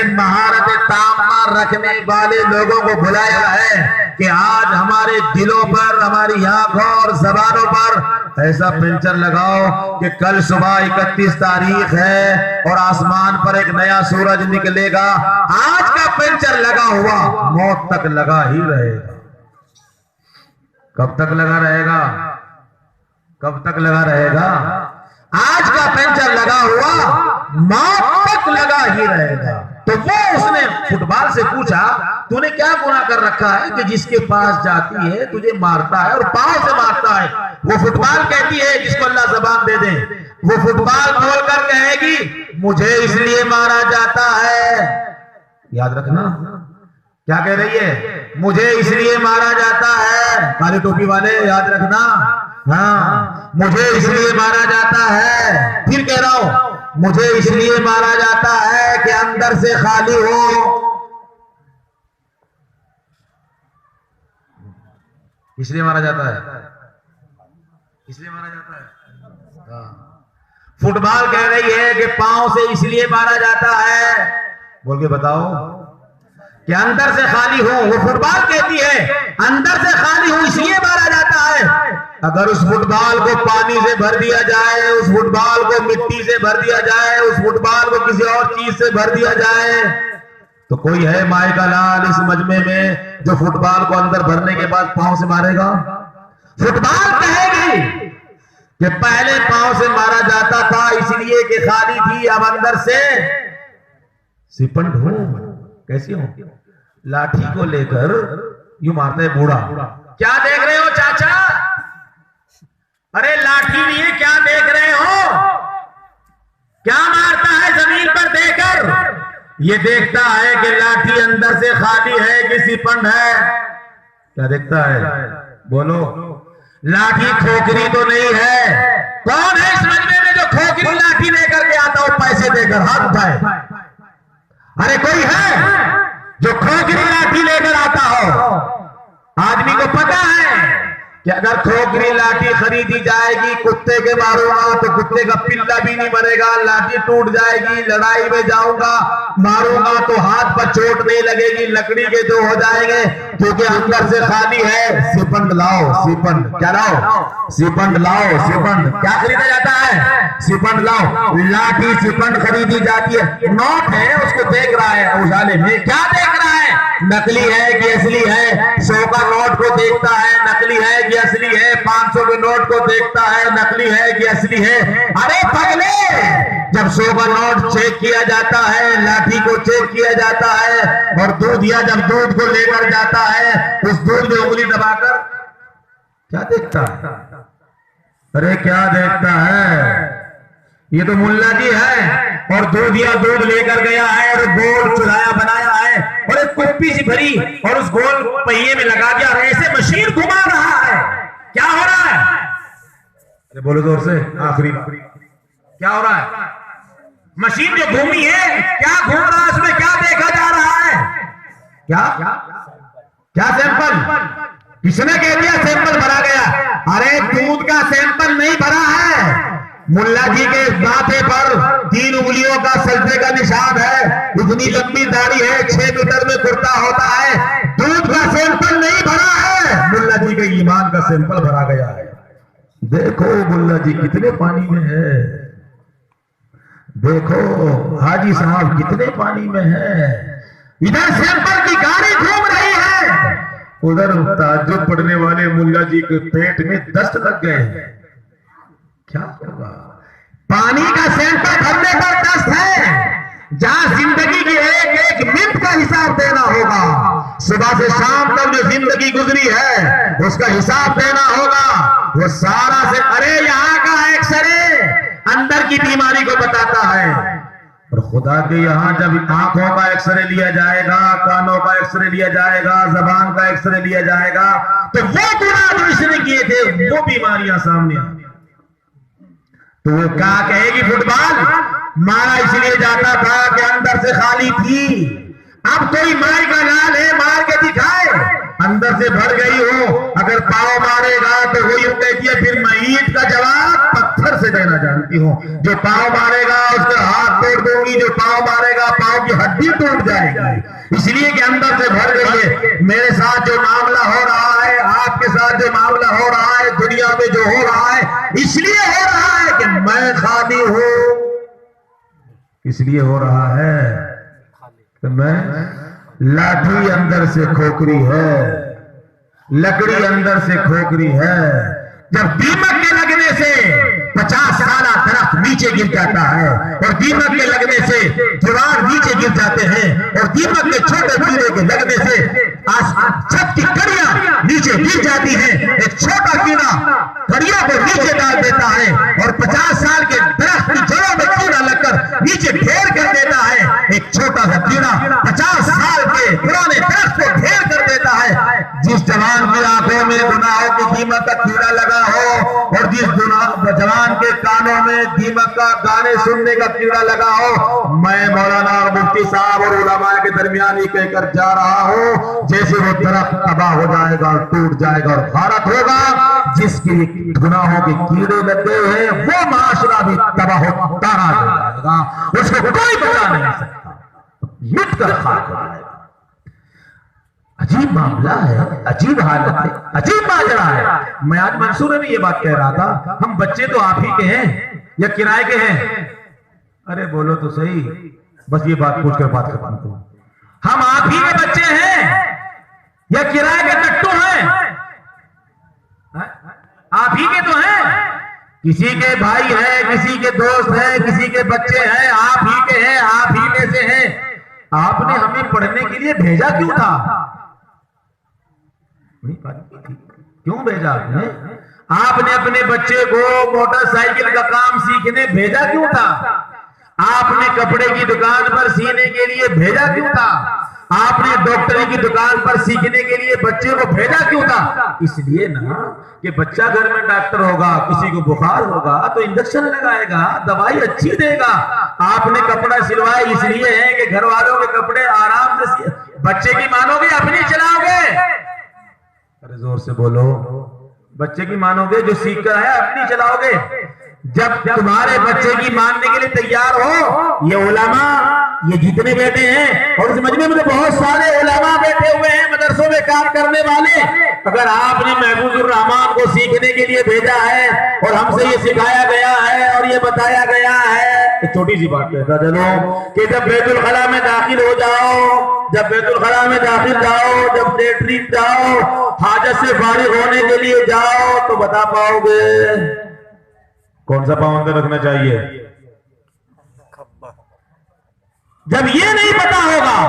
ایسے مہارت تامہ رکھنے والے لوگوں کو بلایا ہے کہ آج ہمارے دلوں پر، ہماری آنکھوں اور زبانوں پر ایسا پنچر لگاؤ کہ کل صبح 31 تاریخ ہے اور آسمان پر ایک نیا سورج نکلے گا. آج کا پنچر لگا ہوا موت تک لگا ہی رہے گا. کب تک لگا رہے گا؟ کب تک لگا رہے گا؟ آج کا پنچر لگا ہوا موت تک لگا ہی رہے گا. تو وہ اس نے فٹ بال سے پوچھا تو نے کیا گناہ کر رکھا ہے کہ جس کے پاس جاتی ہے تجھے مارتا ہے اور پاؤں سے مارتا ہے؟ وہ فٹ بال کہتی ہے، جس کو اللہ زبان دے دے، وہ فٹ بال کھول کر کہے گی مجھے اس لیے مارا جاتا ہے. یاد رکھنا کیا کہہ رہی ہے؟ مجھے اس لیے مارا جاتا ہے. کالی ٹوپی والے یاد رکھنا، ہاں مجھے اس لیے مارا جاتا ہے. پھر کہہ رہا ہوں مجھے اس لیے مارا جاتا ہے کہ اندر سے خالی ہو. اس لیے مارا جاتا ہے، اس لیے مارا جاتا ہے. فٹ بال کہہ رہی ہے کہ پاؤں سے اس لیے مارا جاتا ہے. بول کے بتاؤ کہ اندر سے خالی ہوں. وہ فٹ بال کہتی ہے اندر سے خالی ہوں اس لیے مارا جاتا ہے. اگر اس فٹ بال کو پانی سے بھر دیا جائے، اس فٹ بال کو مٹی سے بھر دیا جائے، اس فٹ بال کو کسی اور چیز سے بھر دیا جائے، تو کوئی ہے مائی کا لال اس مجمع میں جو فٹ بال کو اندر بھرنے کے بعد پاؤں سے مارے گا؟ فٹ بال کہے گی کہ پہلے پاؤں سے مارا جاتا تھا اس لیے کہ خالی تھی، اب اندر سے سپنڈ ہوں. کیسی ہوں؟ لاٹھی کو لے کر یوں مارتا ہے بوڑھا. کیا دیکھ رہے ہو چاچا؟ ارے لاٹھی نہیں، کیا دیکھ رہے ہو؟ کیا مارتا ہے زمین پر دے کر؟ یہ دیکھتا ہے کہ لاٹھی اندر سے خالی ہے کہ سپنڈ ہے. کیا دیکھتا ہے؟ بولو. لاٹھی کھوکھری تو نہیں ہے. کون ہے اس مجمع میں جو کھوکھری لاٹھی لے کر کے آتا ہو پیسے دے کر؟ ہاتھ اٹھائے. ارے کوئی ہے جو کھوکھری لاٹھی لے کر آتا ہو؟ آدمی کو پتا ہے کہ اگر کھوکھری لاٹھی خریدی جائے گی کتے کے ماروں گا تو کتے کا پلا بھی نہیں مرے گا، لاٹھی ٹوٹ جائے گی، لڑائی میں جاؤں گا ماروں گا تو ہاتھ پر چوٹ نہیں لگے گی، لکڑی کے دو ہو جائیں گے کیونکہ اندر سے خالی ہے. سپنڈ لاؤ، سپنڈ. کیا لاؤ؟ سپنڈ لاؤ. سپنڈ کیا خریدا جاتا ہے؟ سپنڈ لاؤ. لاٹھی سپنڈ خریدی جاتی ہے. نوٹ ہے اس کو دیکھ رہا ہے اجالے میں. کیا دیکھ رہا ہے؟ نقلی ہے کہ اصلی ہے؟ 100 کا نوٹ کو دیکھتا ہے نقلی ہے کہ اصلی ہے، 500 کے نوٹ کو دیکھتا ہے نقلی ہے کہ اصلی ہے. ارے پگلے، جب 100 کا نوٹ چیک کیا جاتا ہے، لاٹھی کو چیک کیا جاتا ہے اور دودھ یا جب دودھ کو لے کر جاتا ہے اس دودھ میں انگلی دبا کر کیا دیکھتا ہے؟ ارے کیا دیکھتا ہے؟ یہ تو ملا جی ہے اور دودھ یا دودھ لے کر گیا ہے اور گول چلایا بنایا ہے اور ایک کپی سی بھری اور اس گول پہیے میں لگا دیا اور ایسے مشین گھما رہا ہے. کیا ہو رہا ہے؟ ارے بولو زور سے. آخری کیا ہو رہا ہے؟ مشین جو گھومی ہے کیا گھوم رہا ہے؟ اس میں کیا دیکھا جا رہا ہے؟ کیا سیمپل؟ کس نے کہہ دیا سیمپل بھرا گیا؟ ارے دودھ کا سیمپل نہیں بھرا ہے. ملا جی کے ماتھے پر 3 انگلیوں کا سجدے کا نشان ہے، اتنی لمبی داڑھی ہے، 6 میٹر میں کرتا ہوتا ہے. دودھ کا سیمپل نہیں بھرا ہے، ملا جی کے ایمان کا سیمپل بھرا گیا ہے. دیکھو ملا جی کتنے پانی میں ہے، دیکھو حاجی صاحب کتنے پانی میں ہے. ادھر سیمپل کی گاڑی گھوم رہی ہے، ادھر تعجب پڑھنے والے ملا جی کے پیٹ میں دست لگ گئے. کیا ہوگا؟ پانی کا سیمپل بھرنے پر دست ہے، جہاں زندگی کی ایک ایک منٹ کا حساب دینا ہوگا. صبح سے شام تک جو زندگی گزری ہے اس کا حساب دینا ہوگا. وہ سارا سے ارے یہاں کا ایکس رے اندر کی بیماری کو بتاتا ہے اور خدا کے یہاں جب آنکھوں کا ایکس رے لیا جائے گا، کانوں کا ایکس رے لیا جائے گا، زبان کا ایکس رے لیا جائے گا تو وہ گناہ جو اس نے کیے تھے وہ بیماریاں سامنے آئیں. تو وہ کیا کہے گی؟ فٹ بال مارا اس لیے جاتا تھا کہ اندر سے خالی تھی. اب کوئی مائی کا لال ہے، مار کے دکھائے. اندر سے بھر گئی ہو، اگر پاؤں مارے گا تو وہ یوں کہتی ہے پھر میں عید کا جواب پتھر سے دینا جانتی ہوں، جو پاؤں مارے گا اس کا ہاتھ توڑ دوں گی، جو پاؤں مارے گا پاؤں کی ہڈی ٹوٹ جائے گی، اس لیے کہ اندر سے بھر گئی ہے۔ میرے ساتھ جو معاملہ ہو رہا ہے، آپ کے ساتھ جو معاملہ ہو رہا ہے، دنیا میں جو ہو رہا ہے، اس لیے ہو رہا ہے کہ میں خالی ہوں، اس لیے ہو رہا ہے کہ میں لاٹھی اندر سے کھوکھری ہے، لکڑی اندر سے کھوکھری ہے۔ جب دیمک کے لگنے سے 50 سالہ درخت نیچے گر جاتا ہے، اور دیمک کے لگنے سے دیوار نیچے گر جاتے ہیں، اور دیمک کے چھوٹے کیڑے کے لگنے سے چھت کی کڑیاں نیچے گر جاتی ہیں، ایک چھوٹا کیڑا کڑیوں کو نیچے ڈال دیتا ہے، اور 50 سال کے درخت کی جڑوں میں کیڑا لگ کر نیچے ڈھیر کر دیتا ہے۔ ایک چھوٹا سا کیڑا 50 سال کے پرانے درخت کو ڈھیر کر دیتا ہے۔ جس جوان کی آنکھوں میں گناہوں کی دیمک کا کیڑا لگا ہو، اور جس جوان کے کانوں میں دیمک کا گانے سننے کا کیڑا لگا ہو، میں مولانا اور مفتی صاحب اور علماء کے درمیان ہی کہہ کر جا رہا ہوں، جیسے وہ درخت تباہ ہو جائے گا اور ٹوٹ جائے گا اور غارت ہوگا، جس کے گناہوں کے کیڑے لگے ہیں وہ معاشرہ بھی تباہ و تارا ہو جائے گا، اس کو کوئی بچا نہیں سکتا، مٹ کر خاک ہو جائے گا۔ عجیب معاملہ ہے، عجیب حالت ہے، عجیب ماجرا ہے۔ میں آج منصورے میں یہ بات کہہ رہا تھا، ہم بچے تو آپ ہی کے ہیں یا کرائے کے ہیں؟ ارے بولو تو صحیح، بس یہ بات پوچھ کر بات ختم کرو، ہم آپ ہی کے بچے ہیں یا کرائے کے ٹٹو ہیں؟ آپ ہی کے تو ہیں، کسی کے بھائی ہیں، کسی کے دوست ہیں، کسی کے بچے ہیں، آپ ہی کے ہیں، آپ ہی میں سے ہیں۔ آپ نے ہمیں پڑھنے کے لیے بھیجا کیوں تھا؟ کیوں بھیجا آپ نے؟ آپ نے اپنے بچے کو موٹر سائیکل کا کام سیکھنے بھیجا کیوں تھا؟ آپ نے کپڑے کی دکان پر سینے کے لیے بھیجا کیوں تھا؟ آپ نے ڈاکٹری کی دکان پر سیکھنے کے لیے بچے کو بھیجا کیوں تھا؟ اس لیے نا کہ بچہ گھر میں ڈاکٹر ہوگا، کسی کو بخار ہوگا تو انجیکشن لگائے گا، دوائی اچھی دے گا۔ آپ نے کپڑا سلوائے اس لیے ہے کہ گھر والوں کے کپڑے آرام سے بچے کی مانو گے اپنی چلاؤ گے؟ ارے زور سے بولو، بچے کی مانو گے جو سیکھ کر ہے اپنی چلاؤ گے؟ جب تمہارے بچے کی ماننے کے لیے تیار ہو، یہ علماء یہ جتنے بیٹے ہیں، اور اس مجمع میں بہت سارے علماء بیٹھے ہوئے ہیں مدرسوں میں کام کرنے والے، اگر آپ نے محفوظ الرحمان کو سیکھنے کے لیے بھیجا ہے اور ہم سے یہ سکھایا گیا ہے اور یہ بتایا گیا ہے، ایک چھوٹی سی بات کہتا چلو کہ جب بیت الخلا میں داخل ہو جاؤ، جب بیت الخلا میں داخل جاؤ، جب لیٹرین جاؤ، حاجت سے فارغ ہونے کے لیے جاؤ تو بتا پاؤ گے کون سا پاؤں اندر رکھنا چاہیے؟ جب یہ نہیں پتا ہوگا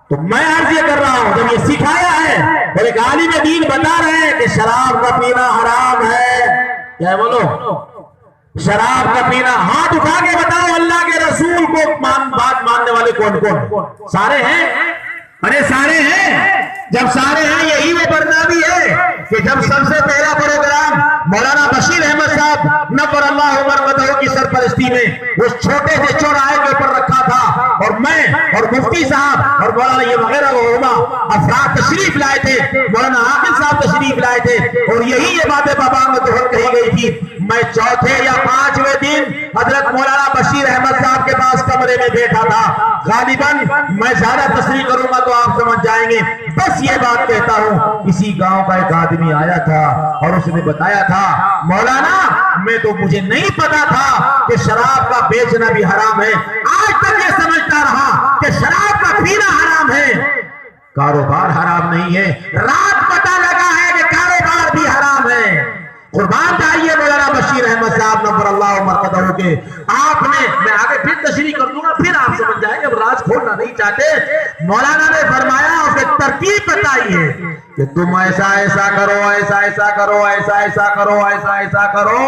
تو میں عرض یہ کر رہا ہوں، جب یہ سکھایا ہے اور ایک عالم دین بتا رہے ہیں کہ شراب کا پینا حرام ہے، کیا ہے بولو؟ شراب کا پینا، ہاتھ اٹھا کے بتاؤ اللہ کے رسول کو بات ماننے والے کون کون؟ سارے ہیں؟ ارے سارے ہیں۔ جب سارے ہیں یہی وہ برنامج ہے کہ جب سب سے پہلا پروگرام مولانا بشیر احمد صاحب نور اللہ مرقدہ کی سرپرستی میں اس چھوٹے سے چوراہے کے اوپر رکھا تھا، اور میں اور مفتی صاحب اور مولانا یہ وغیرہ علماء افراد تشریف لائے تھے، مولانا عاقل صاحب تشریف لائے تھے، اور یہی یہ باتیں بابا میں دوہر کہی گئی تھی۔ میں چوتھے یا 5ویں دن حضرت مولانا بشیر احمد صاحب کے پاس کمرے میں بیٹھا تھا، غالباً میں زیادہ تصریح کروں گا تو آپ سمجھ جائیں گے، بس یہ بات کہتا ہوں، کسی گاؤں کا ایک آدمی آیا تھا اور اس نے بتایا تھا مولانا میں تو مجھے نہیں پتا تھا کہ شراب کا بیچنا بھی حرام ہے، آج تک یہ سمجھتا رہا کہ شراب کا پینا حرام ہے، کاروبار حرام نہیں ہے، رات پتا لگا ہے کہ کاروبار بھی حرام ہے۔ قربان چاہیے مولانا بشیر احمد صاحب نور اللہ مرقدہ کے، آپ نے، میں آگے پھر تشریح کر دوں گا پھر آپ سمجھ جائیں گے، اب راز کھولنا نہیں چاہتے۔ مولانا نے فرمایا، اسے ترکیب بتائی ہے کہ تم ایسا ایسا کرو، ایسا ایسا کرو، ایسا ایسا کرو، ایسا ایسا کرو،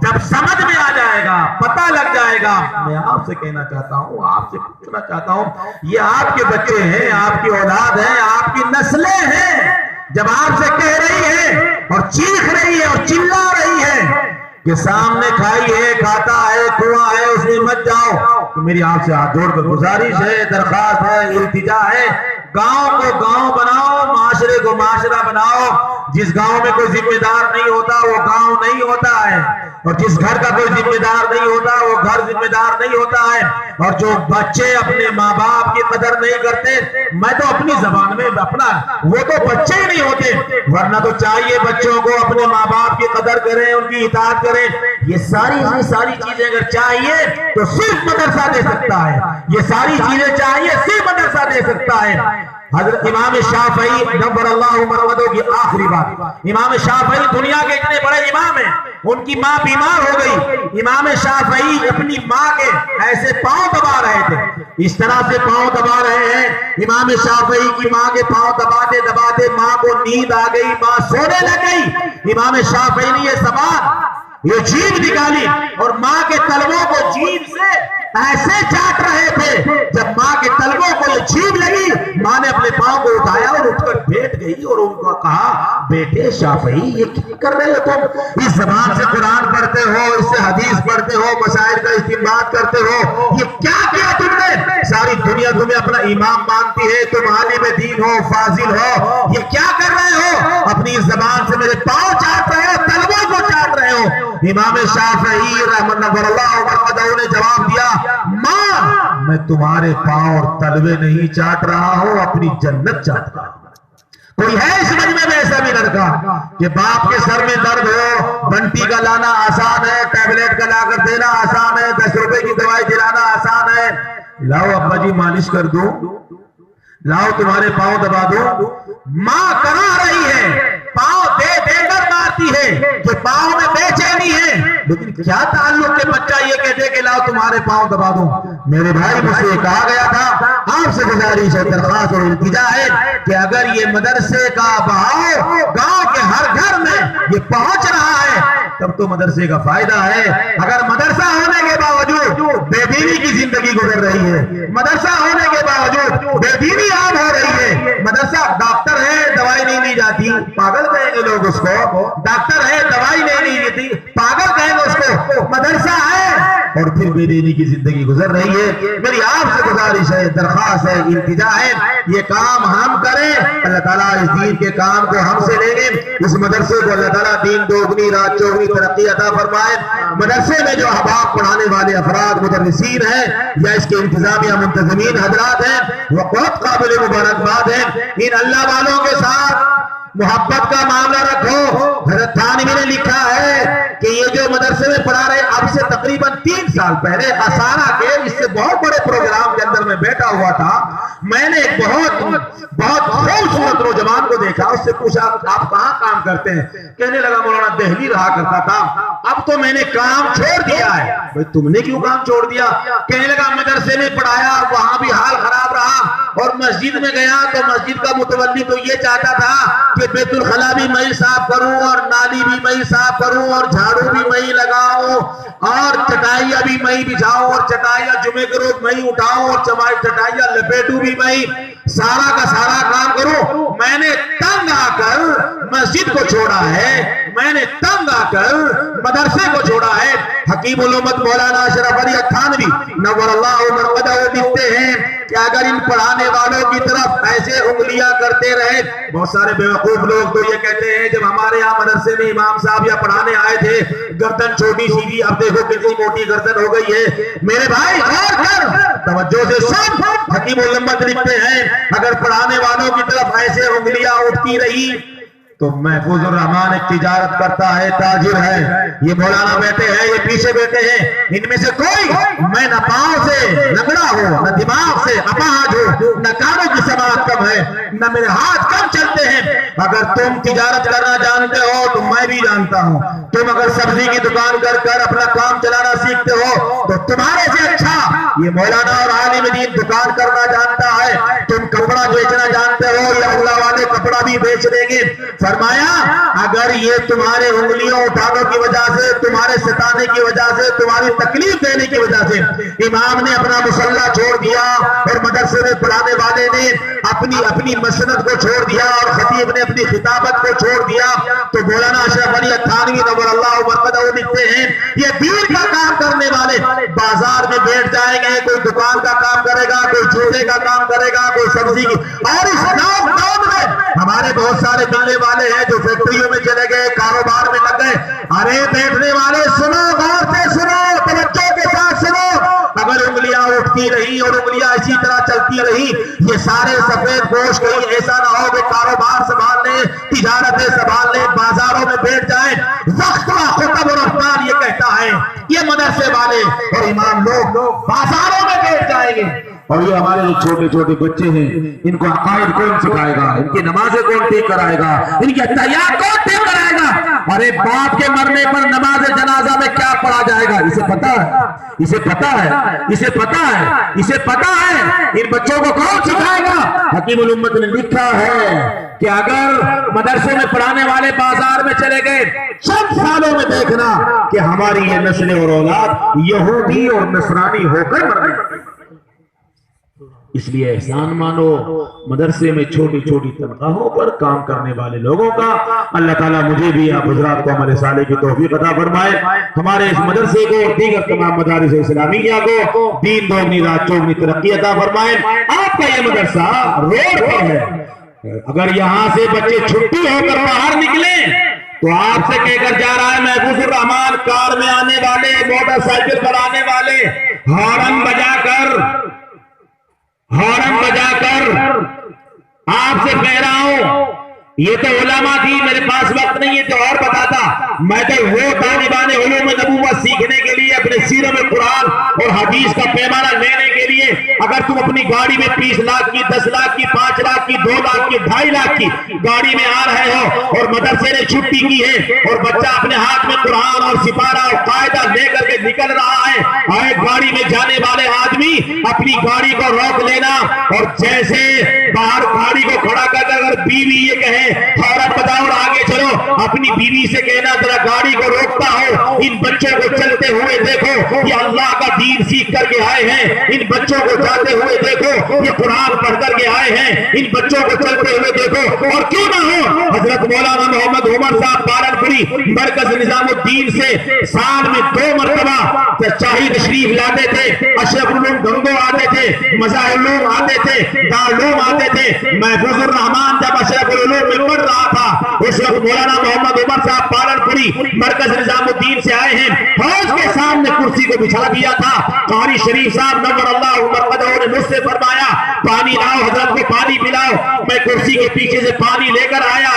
جب سمجھ میں آ جائے گا، پتہ لگ جائے گا۔ میں آپ سے کہنا چاہتا ہوں، آپ سے پوچھنا چاہتا ہوں، یہ آپ کے بچے ہیں، آپ کی اولاد ہے، آپ کی نسلیں ہیں، جب آپ سے کہہ رہی ہے اور چیخ رہی ہے اور چلا رہی ہے کہ سامنے کھائی ہے، کھاتا ہے، کنواں ہے، اس میں مت جاؤ، تو میری آپ سے ہاتھ جوڑ کر گزارش ہے، درخواست ہے، التجا ہے، گاؤں کو گاؤں بناؤ، معاشرے کو معاشرہ بناؤ۔ جس گاؤں میں کوئی ذمہ دار نہیں ہوتا وہ گاؤں نہیں ہوتا ہے، اور جس گھر کا کوئی ذمہ دار نہیں ہوتا وہ گھر ذمہ دار نہیں ہوتا ہے۔ اور جو بچے اپنے ماں باپ کی قدر نہیں کرتے، میں تو اپنی زبان میں اپنا، وہ تو بچے ہی نہیں ہوتے، ورنہ تو چاہیے بچوں کو اپنے ماں باپ کی قدر کریں، ان کی اطاعت کریں۔ یہ ساری چیزیں اگر چاہیے تو صرف مدرسہ دے سکتا ہے، یہ ساری چیزیں چاہیے صرف مدرسہ دے سکتا ہے۔ حضرت امام شافعی نور اللہ مرودہ کی آخری بات، امام شافعی دنیا کے اتنے بڑے امام ہیں، ان کی ماں بیمار ہو گئی، امام شافعی اپنی ماں کے ایسے پاؤں دبا رہے تھے، اس طرح سے پاؤں دبا رہے ہیں، امام شافعی کی ماں کے پاؤں دباتے دباتے ماں کو نیند آ گئی، ماں سونے لگ گئی۔ امام شافعی نے یہ زبان، یہ جیب نکالی اور ماں کے تلووں کو جیب سے ایسے چاٹ رہے تھے، جب ماں کے تلووں کو یہ جیب لگی، ماں نے اپنے پاؤں کو اٹھایا اور اٹھ کر بیٹھ گئی اور ان کو کہا، بیٹے شافعی یہ کیا کر رہے ہو تم؟ اس زبان سے قرآن پڑھتے ہو، اس سے حدیث پڑھتے ہو، مسائل کا استنباط کرتے ہو، یہ کیا کیا تم نے؟ ساری دنیا تمہیں اپنا امام مانتی ہے، تم عالم دین ہو، فاضل ہو، یہ کیا کر رہے ہو؟ اپنی اس زبان سے میرے پاؤں چاٹ رہے ہو، تلووں کو چاٹ رہے ہو۔ امام شافعی رحمۃ اللہ علیہ نے جواب دیا، ماں میں تمہارے پاؤں اور تلوے نہیں چاٹ رہا ہوں، اپنی جنت چاٹ رہا ہوں۔ کوئی ہے اس مجمع میں ایسا بھی لڑکا کہ باپ کے سر میں درد ہو، بنٹی کا لانا آسان ہے، ٹیبلٹ کا لا کر دینا آسان ہے، 10 روپے کی دوائی دلانا آسان ہے، لاؤ ابا جی مالش کر دو، لاؤ تمہارے پاؤں دبا دو۔ ماں کرا رہی ہے، پاؤں دے دے کر مارتی ہے کہ پاؤں میں بے چینی ہے، لیکن کیا تعلق کہ بچہ یہ کہتے کہ لاؤ تمہارے پاؤں دبا دوں؟ میرے بھائی مجھ سے کہا گیا تھا، آپ سے گزارش ہے، درخواست اور التجا ہے کہ اگر یہ مدرسے کا بہاؤ گاؤں کے ہر گھر میں یہ پہنچ رہا ہے تب تو مدرسے کا فائدہ ہے۔ اگر مدرسہ ہونے کے باوجود بے دینی کی زندگی گزر رہی ہے، مدرسہ ہونے کے باوجود بے دینی عام ہو رہی ہے، مدرسہ ڈاکٹر ہے دوائی نہیں لی جاتی، پاگل کہیں گے لوگ اس کو، ڈاکٹر ہے دوائی نہیں لی جاتی، پاگل کہیں گے اس کو، مدرسہ ہے اور پھر بے دینی کی زندگی گزر رہی ہے۔ میری آپ سے گزارش ہے، درخواست ہے، التجا ہے، یہ کام ہم کریں، اللہ تعالیٰ اس دین کے کام کو ہم سے لیں گے، اس مدرسے کو اللہ تعالیٰ دین دوگنی رات چوگنی ترقی عطا فرمائے۔ مدرسے میں جو احباب پڑھانے والے افراد مدرسین ہیں یا اس کے انتظامیہ منتظمین حضرات ہیں، وہ بہت قابل مبارکباد ہیں۔ ان اللہ والوں کے ساتھ محبت کا معاملہ رکھو۔ حضرت تھانوی نے لکھا ہے کہ یہ جو مدرسے میں پڑھا رہے اب سے تقریباً 3 سال پہلے اسارہ کے اس سے بہت بڑے پروگرام کے اندر میں بیٹھا ہوا تھا، میں نے ایک بہت خوبصورت نوجوان کو دیکھا، اس سے پوچھا آپ کہاں کام کرتے ہیں؟ کہنے لگا مولانا دہلی رہا کرتا تھا، اب تو میں نے کام چھوڑ دیا ہے۔ بھئی تم نے کیوں کام چھوڑ دیا؟ کہنے لگا مدرسے میں پڑھایا، وہاں بھی حال خراب رہا، اور مسجد میں گیا تو مسجد کا متولی تو یہ چاہتا تھا کہ بیت الخلا بھی میں صاف کروں اور نالی بھی میں صاف کروں اور جھاڑو بھی میں لگاؤں اور چٹائیاں بھی میں بچھاؤں اور چٹائیاں جمعے کے روز میں اٹھاؤں اور چٹائیاں لپیٹوں بھی میں، سارا کا سارا کام کروں۔ میں نے تنگ آ کر مسجد کو چھوڑا ہے، میں نے تنگ آ کر مدرسے کو چھوڑا ہے۔ حکیم الامت مولانا اشرف علی تھانوی نور اللہ مرقدہ لکھتے ہیں کہ اگر ان پڑھانے والوں کی طرف ایسے انگلیاں کرتے رہے، بہت سارے بیوقوف لوگ تو یہ کہتے ہیں جب ہمارے یہاں مدرسے میں امام صاحب یا پڑھانے آئے تھے گردن چھوٹی سی تھی، اب دیکھو کتنی موٹی گردن ہو گئی ہے۔ میرے بھائی غور کر، توجہ سے سن، حکیم الامت لکھتے ہیں اگر پڑھانے والوں کی طرف ایسے انگلیاں اٹھتی رہی تو محفوظ الرحمان ایک تجارت کرتا ہے، تاجر ہے، یہ مولانا بیٹھے ہیں، یہ پیچھے بیٹھے ہیں، ان میں سے کوئی میں نہ پاؤں سے لنگڑا ہو، نہ دماغ سے اپاہج ہو، نہ کانوں کی سماعت کم ہے، نہ میرے ہاتھ کم چلتے ہیں۔ اگر تم تجارت کرنا جانتے ہو تو میں بھی جانتا ہوں، تم اگر سبزی کی دکان کر کر اپنا کام چلانا سیکھتے ہو تو تمہارے سے اچھا یہ مولانا اور عالم دین دکان کرنا جانتا ہے۔ تم کپڑا بیچنا جانتے ہو، یہ اللہ والے کپڑا بھی بیچ دیں گے۔ فرمایا اگر یہ تمہارے انگلیوں اٹھانے کی وجہ سے، تمہارے ستانے کی وجہ سے، تمہاری تکلیف دینے کی وجہ سے امام نے اپنا مصلہ چھوڑ دیا اور مدرسہ مدرسے میں پڑھانے والے نے اپنی مسند کو چھوڑ دیا اور خطیب نے اپنی خطابت کو چھوڑ دیا تو مولانا اشرف علی تھانوی نور اللہ مرقدہ لکھتے ہیں یہ دین کا کام کرنے والے بازار میں بیٹھ جائیں گے، کوئی دکان کا کام کرے گا، کوئی جوتے کا کام کرے گا، کوئی سبزی کی، اور اس لاک ڈاؤن میں ہمارے بہت سارے ملنے والے ہیں جو فیکٹریوں میں چلے گئے، کاروبار میں لگ گئے۔ ارے بیٹھنے والے سنو، غور سے سنو، توجہ کے ساتھ سنو، اگر انگلیاں اٹھتی رہی اور انگلیاں اسی طرح چلتی رہی، یہ سارے سفید پوش کہیں ایسا نہ ہو کہ کاروبار سنبھال لیں، تجارتیں سنبھال لیں، بازاروں میں بیٹھ جائیں۔ وقت کا خطب الرحمن یہ کہتا ہے یہ مدرسے والے اور امام لوگ بازاروں میں بیٹھ جائیں گے، اور یہ ہمارے جو چھوٹے چھوٹے بچے ہیں ان کو عقائد کون سکھائے گا، ان کی نمازیں کون ٹھیک کرائے گا، ان کی اتحیات کون ٹھیک کرائے گا؟ ارے باپ کے مرنے پر نماز جنازہ میں کیا پڑھا جائے گا؟ اسے پتا ہے، اسے پتا ہے، اسے پتا ہے، اسے پتا ہے، ان بچوں کو کون سکھائے گا؟ حکیم الامت نے لکھا ہے کہ اگر مدرسے میں پڑھانے والے بازار میں چلے گئے، چند سالوں میں دیکھنا کہ ہماری یہ نسل اور اولاد یہودی اور نصرانی ہو کر مرنے لگے۔ اس لیے احسان مانو مدرسے میں چھوٹی چھوٹی تنخواہوں پر کام کرنے والے لوگوں کا۔ اللہ تعالیٰ مجھے بھی آپ حضرات کو عمل صالح کی توفیق عطا فرمائے، ہمارے اس مدرسے کو اور دیگر تمام مدارس اسلامیہ کو دین دوگنی رات چوگنی ترقی عطا فرمائے۔ آپ کا یہ مدرسہ روڈ پر ہے، اگر یہاں سے بچے چھٹی ہو کر باہر نکلیں تو آپ سے کہہ کر جا رہا ہے محفوظ الرحمان، کار میں آنے والے، موٹر سائیکل پر آنے والے ہارن بجا کر آپ سے کہہ رہا ہوں، یہ تو علماء تھی، میرے پاس وقت نہیں ہے تو اور بتاتا، میں تو وہ طالبان علوم نبوت سیکھنے کے لیے اپنے سیرت میں قرآن اور حدیث کا پیمانہ لینے کے لیے اگر تم اپنی گاڑی میں 20 لاکھ کی، 10 لاکھ کی، 5 لاکھ کی، 2 لاکھ کی، 2.5 لاکھ کی گاڑی میں آ رہے ہو اور مدرسے نے چھٹی کی ہے اور بچہ اپنے ہاتھ میں قرآن اور سپارہ اور قاعدہ لے کر کے نکل رہا ہے، آئے گاڑی میں جانے والے آدمی اپنی گاڑی کو روک لینا اور جیسے باہر گاڑی کو کھڑا کر کے اگر بیوی یہ کہے عورت بتاؤ اور آگے چلو، اپنی بیوی سے کہنا ذرا گاڑی کو روکتا ہو، ان بچوں کو چلتے ہوئے دیکھو، یہ اللہ کا دین سیکھ کر کے آئے ہیں، ان بچوں کو جاتے ہوئے دیکھو، یہ قرآن پڑھ کر کے آئے ہیں، ان بچوں کو چلتے ہوئے دیکھو۔ اور کیوں نہ ہو حضرت مولانا محمد عمر صاحب پالنپوری مرکز نظام الدین سے سال میں 2 مرتبہ شاہی تشریف لاتے تھے، اشرف علوم گنگو آتے تھے، مظاہر علوم آتے تھے، دارالعلوم آتے تھے۔ محفوظ الرحمان جب اشرف علوم میں پڑھ رہا تھا اس وقت مولانا محمد عمر صاحب پالنپوری مرکز نظام الدین سے آئے ہیں، حوض کے سامنے کرسی کو بچھا دیا تھا، قاری شریف صاحب نور اللہ مرقدہ نے مجھ سے فرمایا پانی لاؤ، حضرت کو پانی پلاؤ، میں کرسی کے پیچھے سے پانی لے کر آیا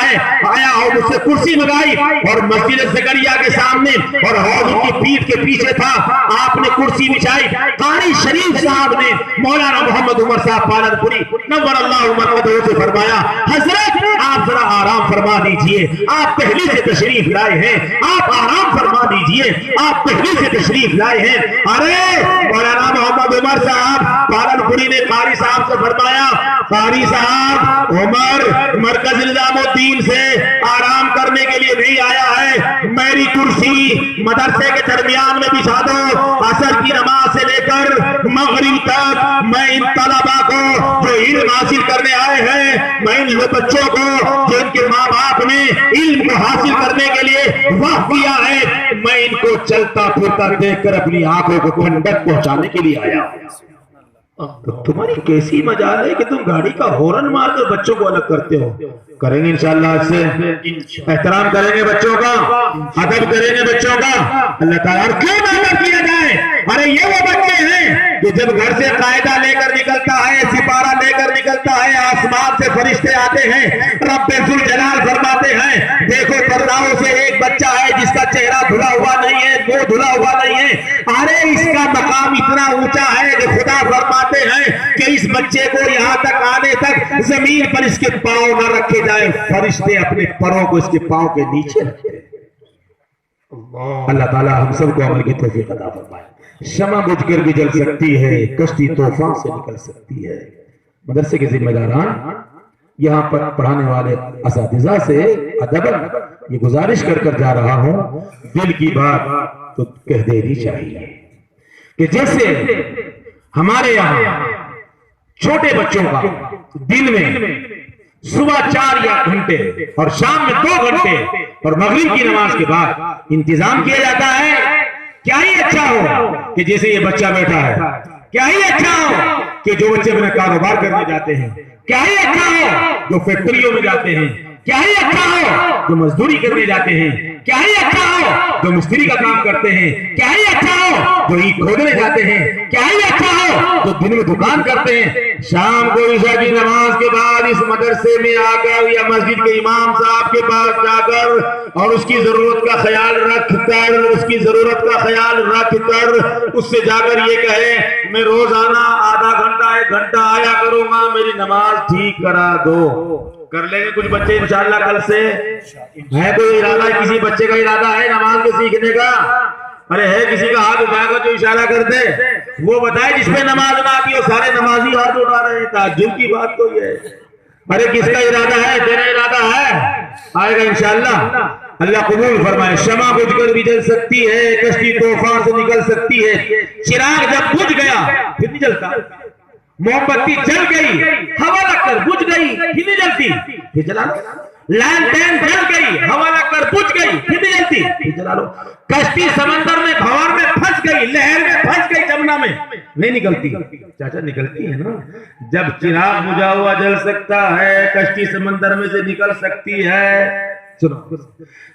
ہوں، مجھ سے کرسی منگائی اور مسجد زکریا کے سامنے اور حوض کی پیٹھ کے پیچھے تھا، آپ نے کرسی بچھائی، قاری شریف صاحب نے مولانا محمد عمر صاحب پالنپوری نور اللہ مرقدہ سے فرمایا حضرت آپ ذرا آرام فرما دیجئے، آپ پہلے سے تشریف لائے ہیں، آپ آرام فرما دیجئے، آپ پہلے سے تشریف لائے ہیں۔ ارے مولانا محمد عمر صاحب پالنپوری نے قاری صاحب سے فرمایا قاری صاحب عمر مرکز نظام الدین سے آرام کرنے کے لیے نہیں آیا ہے، میری کرسی مدرسے کے درمیان میں بچھا دو، عصر کی نماز سے لے کر مغرب تک میں ان طلباء کو جو علم حاصل کرنے آئے ہیں، میں ان بچوں کو جو ان کے ماں باپ نے علم کو حاصل کرنے کے لیے وقت کیا ہے، میں ان کو چلتا پھرتا دیکھ کر اپنی آنکھوں کو ٹھنڈک پہنچانے کے لیے آیا ہوں۔ تمہاری کیسی مجال ہے کہ تم گاڑی کا ہورن مار کر بچوں کو الگ کرتے ہو؟ کریں گے انشاءاللہ، آج سے احترام کریں گے بچوں کا، ادب کریں گے بچوں کا، اللہ تعالیٰ اور کیوں نہ کیا جائے۔ ارے یہ وہ بچے ہیں کہ جب گھر سے قاعدہ لے کر نکلتا ہے، سپارہ لے کر نکلتا ہے، آسمان سے فرشتے آتے ہیں، رب ذوالجلال فرماتے ہیں دیکھو پرداؤں سے ایک بچہ ہے جس کا چہرہ دھلا ہوا نہیں ہے، منہ دھلا ہوا نہیں ہے، ارے اس کا مقام اتنا اونچا ہے کہ خدا فرماتے ہیں کہ اس بچے کو یہاں تک آنے تک زمین پر اس کے پاؤں نہ رکھے جائیں، فرشتے اپنے پروں کو اس کے پاؤں کے نیچے رکھتے ہیں۔ اللہ تعالیٰ ہم سب کو عمل کی توفیق عطا فرمائے۔ شمع بجھ کر بھی جل سکتی ہے، کشتی طوفان سے نکل سکتی ہے۔ مدرسے کے ذمہ داران یہاں پر پڑھانے والے اساتذہ سے ادباً یہ گزارش کر کر جا رہا ہوں، دل کی بات تو کہہ دینی چاہیے کہ جیسے ہمارے یہاں چھوٹے بچوں کا دن میں صبح 4 گھنٹے اور شام میں 2 گھنٹے اور مغرب کی نماز کے بعد انتظام کیا جاتا ہے. کیا ہی اچھا ہو کہ جیسے یہ بچہ بیٹھا ہے, کیا ہی اچھا ہو کہ جو بچے اپنا کاروبار کرنے جاتے ہیں, کیا ہی اچھا ہو جو فیکٹریوں میں جاتے ہیں, کیا ہی اچھا ہو جو مزدوری کرنے جاتے ہیں, کیا ہی اچھا ہو جو مستری کا کام کرتے ہیں, کیا ہی اچھا ہو جو اینٹ کھودنے جاتے ہیں, کیا ہی اچھا ہو جو دن میں دکان کرتے ہیں. شام کو عشاء کی نماز کے بعد اس مدرسے میں آ کر یا مسجد کے امام صاحب کے پاس جا کر اور اس کی ضرورت کا خیال رکھ کر, اس کی ضرورت کا خیال رکھ کر اس سے جا کر یہ کہے میں روزانہ آدھا گھنٹہ 1 گھنٹہ آیا کروں گا, میری نماز ٹھیک کرا دو. کر لیں گے کچھ بچے انشاءاللہ کل سے. ہے کوئی ارادہ, کسی بچے کا ارادہ ہے نماز کے سیکھنے کا؟ ارے ہے کسی کا ہاتھ اٹھا کر جو اشارہ کر دے وہ بتائے جس پہ نماز نہ آتی ہو. سارے نمازی ہاتھ اٹھا رہے ہیں, تعجب کی بات تو یہ ہے. ارے کس کا ارادہ ہے؟ تیرا ارادہ ہے, آئے گا انشاءاللہ. اللہ قبول فرمائے. شمع بجھ کر بھی جل سکتی ہے, کشتی طوفان سے نکل سکتی ہے. چراغ جب بجھ گیا پھر نہیں جلتا. موم بتی جل گئی, ہوا لگ کر بجھ گئی پھر نہیں جلتی, پھر جلا لو. لینٹین جل گئی, ہوا لگ کر بجھ گئی پھر نہیں جلتی, پھر جلا لو. کشتی سمندر میں بھنور میں پھنس گئی, لہر میں پھنس گئی, جمنا میں نہیں نکلتی. چاچا نکلتی ہے نا. جب چراغ بجھا ہوا جل سکتا ہے, کشتی سمندر میں سے نکل سکتی ہے.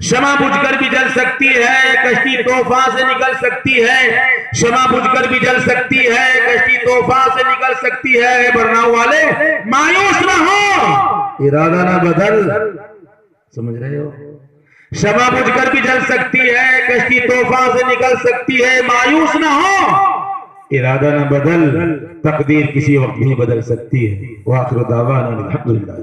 شمع بجھ کر بھی جل سکتی ہے, کشتی طوفان سے نکل سکتی ہے. شمع بجھ کر بھی جل سکتی ہے, کشتی طوفان سے نکل سکتی ہے. برناؤ والے مایوس نہ ہو, ارادہ نہ بدل. سمجھ رہے ہو؟ شمع بجھ کر بھی جل سکتی ہے, کشتی طوفان سے نکل سکتی ہے. مایوس نہ ہو, ارادہ نہ بدل. تقدیر کسی وقت نہیں بدل سکتی ہے. وآخر دعوانا الحمدللہ.